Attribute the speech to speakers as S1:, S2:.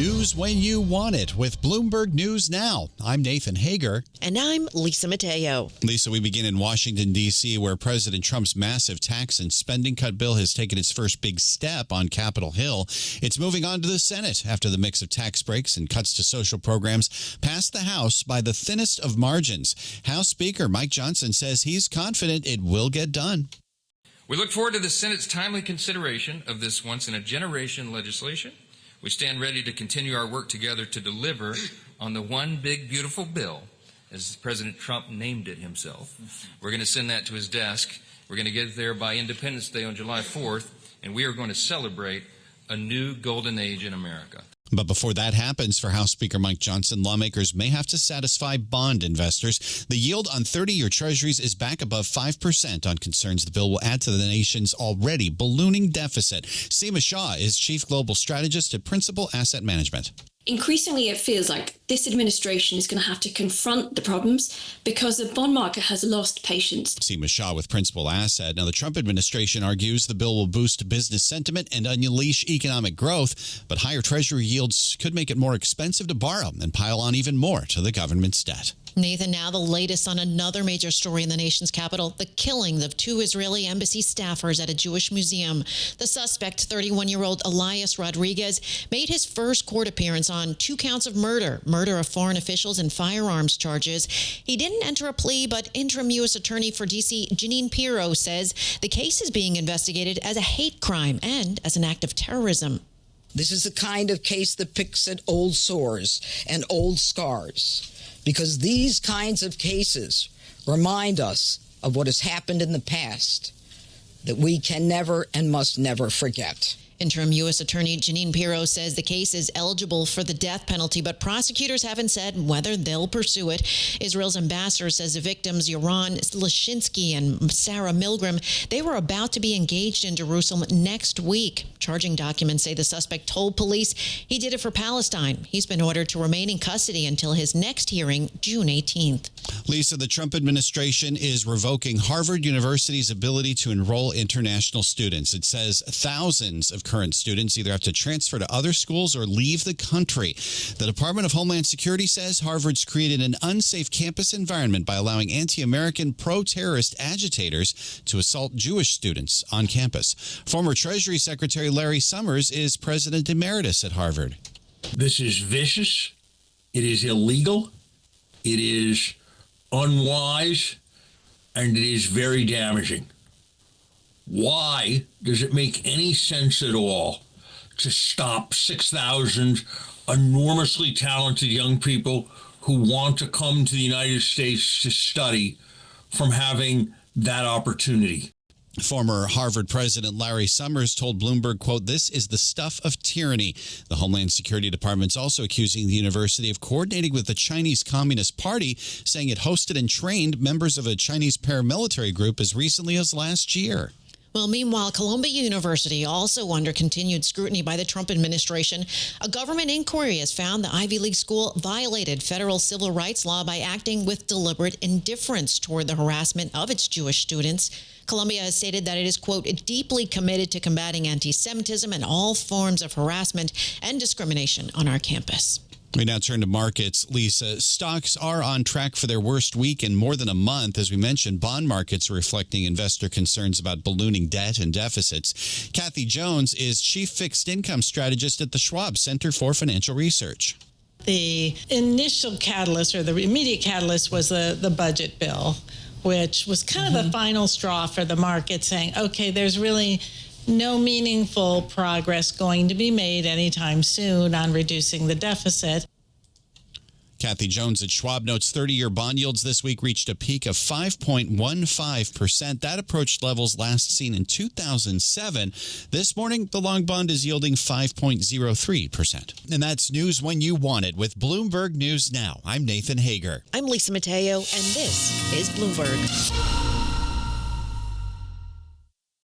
S1: News when you want it with Bloomberg News Now. I'm Nathan Hager.
S2: And I'm Lisa Mateo.
S1: Lisa, we begin in Washington, D.C., where President Trump's massive tax and spending cut bill has taken its first big step on Capitol Hill. It's moving on to the Senate after the mix of tax breaks and cuts to social programs passed the House by the thinnest of margins. House Speaker Mike Johnson says he's confident it will get done.
S3: We look forward to the Senate's timely consideration of this once-in-a-generation legislation. We stand ready to continue our work together to deliver on the one big, beautiful bill, as President Trump named it himself. We're going to send that to his desk. We're going to get it there by Independence Day on July 4th, and we are going to celebrate a new golden age in America.
S1: But before that happens for House Speaker Mike Johnson, lawmakers may have to satisfy bond investors. The yield on 30-year treasuries is back above 5% on concerns the bill will add to the nation's already ballooning deficit. Seema Shah is Chief Global Strategist at Principal Asset Management.
S4: Increasingly, it feels like this administration is going to have to confront the problems because the bond market has lost patience.
S1: Seema Shah with Principal Asset. Now, the Trump administration argues the bill will boost business sentiment and unleash economic growth, but higher Treasury yields could make it more expensive to borrow and pile on even more to the government's debt.
S2: Nathan, now the latest on another major story in the nation's capital, the killing of two Israeli embassy staffers at a Jewish museum. The suspect, 31-year-old Elias Rodriguez, made his first court appearance on 2 counts of murder of foreign officials and firearms charges. He didn't enter a plea, but interim U.S. Attorney for D.C. Jeanine Pirro says the case is being investigated as a hate crime and as an act of terrorism.
S5: This is the kind of case that picks at old sores and old scars, because these kinds of cases remind us of what has happened in the past that we can never and must never forget.
S2: Interim U.S. Attorney Jeanine Pirro says the case is eligible for the death penalty, but prosecutors haven't said whether they'll pursue it. Israel's ambassador says the victims, Yoran Lashinsky and Sarah Milgram, they were about to be engaged in Jerusalem next week. Charging documents say the suspect told police he did it for Palestine. He's been ordered to remain in custody until his next hearing, June 18th.
S1: Lisa, the Trump administration is revoking Harvard University's ability to enroll international students. It says thousands of current students either have to transfer to other schools or leave the country. The Department of Homeland Security says Harvard's created an unsafe campus environment by allowing anti-American pro-terrorist agitators to assault Jewish students on campus. Former Treasury Secretary Larry Summers is president emeritus at Harvard.
S6: This is vicious. It is illegal. It is unwise, and it is very damaging. Why does it make any sense at all to stop 6,000 enormously talented young people who want to come to the United States to study from having that opportunity?
S1: Former Harvard President Larry Summers told Bloomberg, quote, "This is the stuff of tyranny." The Homeland Security Department's also accusing the university of coordinating with the Chinese Communist Party, saying it hosted and trained members of a Chinese paramilitary group as recently as last year.
S2: Well, meanwhile, Columbia University, also under continued scrutiny by the Trump administration, a government inquiry has found the Ivy League school violated federal civil rights law by acting with deliberate indifference toward the harassment of its Jewish students. Columbia has stated that it is, quote, deeply committed to combating anti-Semitism and all forms of harassment and discrimination on our campus.
S1: We now turn to markets. Lisa, stocks are on track for their worst week in more than a month. As we mentioned, bond markets are reflecting investor concerns about ballooning debt and deficits. Kathy Jones is chief fixed income strategist at the Schwab Center for Financial Research.
S7: The initial catalyst, or the immediate catalyst, was the budget bill, which was kind of the final straw for the market, saying, okay, there's really no meaningful progress going to be made anytime soon on reducing the deficit.
S1: Kathy Jones at Schwab notes 30-year bond yields this week reached a peak of 5.15%. That approached levels last seen in 2007. This morning, the long bond is yielding 5.03%. And that's news when you want it with Bloomberg News Now. I'm Nathan Hager.
S2: I'm Lisa Mateo, and this is Bloomberg.